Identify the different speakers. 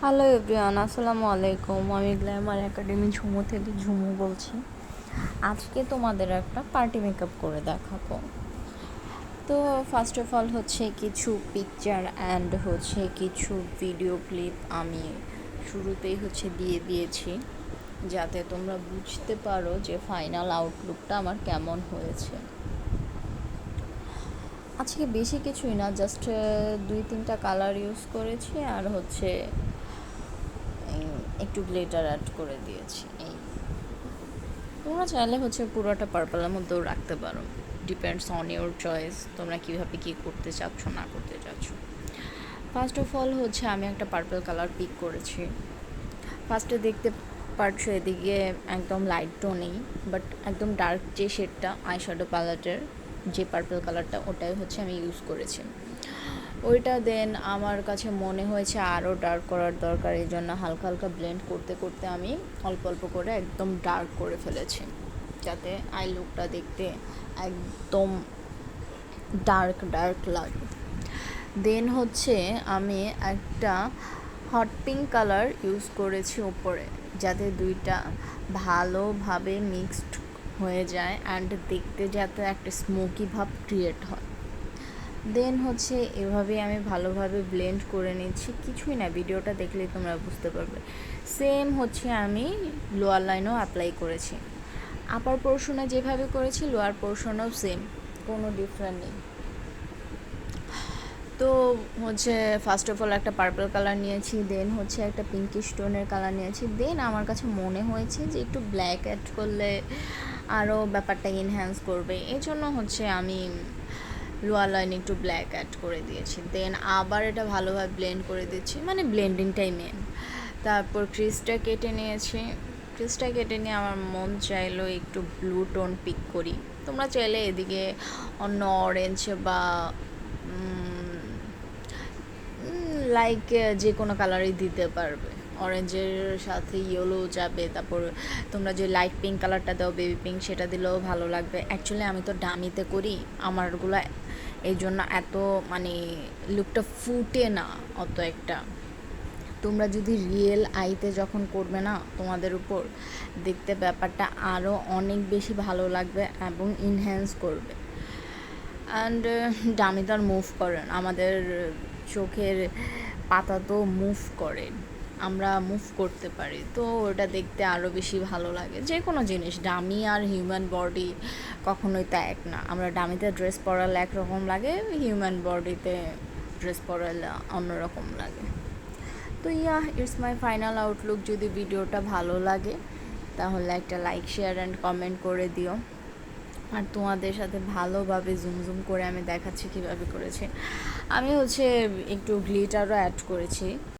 Speaker 1: Hello everyone, আসসালামু আলাইকুম। আমি গ্ল্যামার একাডেমি ঝুমু থেকে ঝুমু বলছি। আজকে তোমাদের একটা পার্টি মেকআপ করে দেখাবো। তো ফার্স্ট অফ অল হচ্ছে কিছু পিকচার অ্যান্ড হচ্ছে কিছু ভিডিও ক্লিপ আমি শুরুতেই দিয়ে দিয়েছি, যাতে তোমরা বুঝতে পারো যে ফাইনাল আউটলুকটা আমার কেমন হয়েছে। আজকে বেশি কিছুই না, জাস্ট 2-3টা কালার ইউজ করেছি আর একটু গ্লিটার অ্যাড করে দিয়েছি। তোমরা চাইলে পুরোটা পার্পলের মধ্যেও রাখতে পারো, ডিপেন্ডস অন ইউর চয়েস, তোমরা কীভাবে কী করতে চাচ্ছ না করতে চাচ্ছ। ফার্স্ট অফ অল আমি একটা পার্পল কালার পিক করেছি। ফার্স্টে দেখতে পারছো এদিকে একদম লাইট টোনেই, বাট একদম ডার্ক যে শেডটা আইশ্যাডো প্যালেটের, যে পার্পল কালারটা, ওটাই আমি ইউজ করেছি। ওইটা দেন আমার কাছে মনে হয়েছে আরও ডার্ক করার দরকার, এই জন্য হালকা হালকা ব্লেন্ড করতে করতে আমি অল্প অল্প করে একদম ডার্ক করে ফেলেছি, যাতে আই লুকটা দেখতে একদম ডার্ক ডার্ক লাগে। দেন আমি একটা হট পিঙ্ক কালার ইউজ করেছি ওপরে, যাতে দুইটা ভালোভাবে মিক্সড হয়ে যায় অ্যান্ড দেখতে যাতে একটা স্মোকি ভাব ক্রিয়েট হয়। দেন এভাবেই আমি ভালোভাবে ব্লেন্ড করে নিচ্ছি, কিছুই না, ভিডিওটা দেখলেই তোমরা বুঝতে পারবে। সেম আমি লোয়ার লাইনও অ্যাপ্লাই করেছি, আপার পোর্শনে যেভাবে করেছি লোয়ার পোর্শনেও সেম, কোনো ডিফারেন্ট নেই। তো ফার্স্ট অফ অল একটা পার্পল কালার নিয়েছি, দেন একটা পিঙ্কিশ টোনের কালার নিয়েছি। দেন আমার কাছে মনে হয়েছে যে একটু ব্ল্যাক অ্যাড করলে আরও ব্যাপারটা এনহ্যান্স করবে, এই জন্য আমি লোয়ার লাইনে একটু ব্ল্যাক অ্যাড করে দিয়েছি। দেন আবার এটা ভালোভাবে ব্লেন্ড করে দিচ্ছি, মানে ব্লেন্ডিংটাই মেন। তারপর ক্রিজটা কেটে নিয়েছি। ক্রিজটা কেটে নিয়ে আমার মন চাইলো একটু ব্লু টোন পিক করি। তোমরা চাইলে এদিকে অন্য অরেঞ্জ বা লাইক যে কোনো কালারই দিতে পারবে, অরেঞ্জের সাথে ইয়েলো যাবে। তারপর তোমরা যে লাইট পিঙ্ক কালারটা দাও, বেবি পিঙ্ক, সেটা দিলেও ভালো লাগবে। অ্যাকচুয়ালি আমি তো ডামিতে করি, আমারগুলো এই জন্য এত লুকটা ফুটে না অত একটা। তোমরা যদি রিয়েল আইতে যখন করবে না, তোমাদের উপর দেখতে ব্যাপারটা আরও অনেক বেশি ভালো লাগবে এবং ইনহ্যান্স করবে। অ্যান্ড ডামি তো আর মুভ করেন, আমাদের চোখের পাতা তো মুভ করে, আমরা মুভ করতে পারি, তো ওটা দেখতে আরও বেশি ভালো লাগে। যে কোনো জিনিস, ডামি আর হিউম্যান বডি কখনোই তা এক না। আমরা ডামিতে ড্রেস পরালে একরকম লাগে, হিউম্যান বডিতে ড্রেস পরালে অন্যরকম লাগে। তো ইটস মাই ফাইনাল আউটলুক। যদি ভিডিওটা ভালো লাগে তাহলে একটা লাইক, শেয়ার অ্যান্ড কমেন্ট করে দিও। আর তোমাদের সাথে ভালোভাবে জুম করে আমি দেখাচ্ছি কীভাবে করেছি। আমি একটু গ্লিটারও অ্যাড করেছি।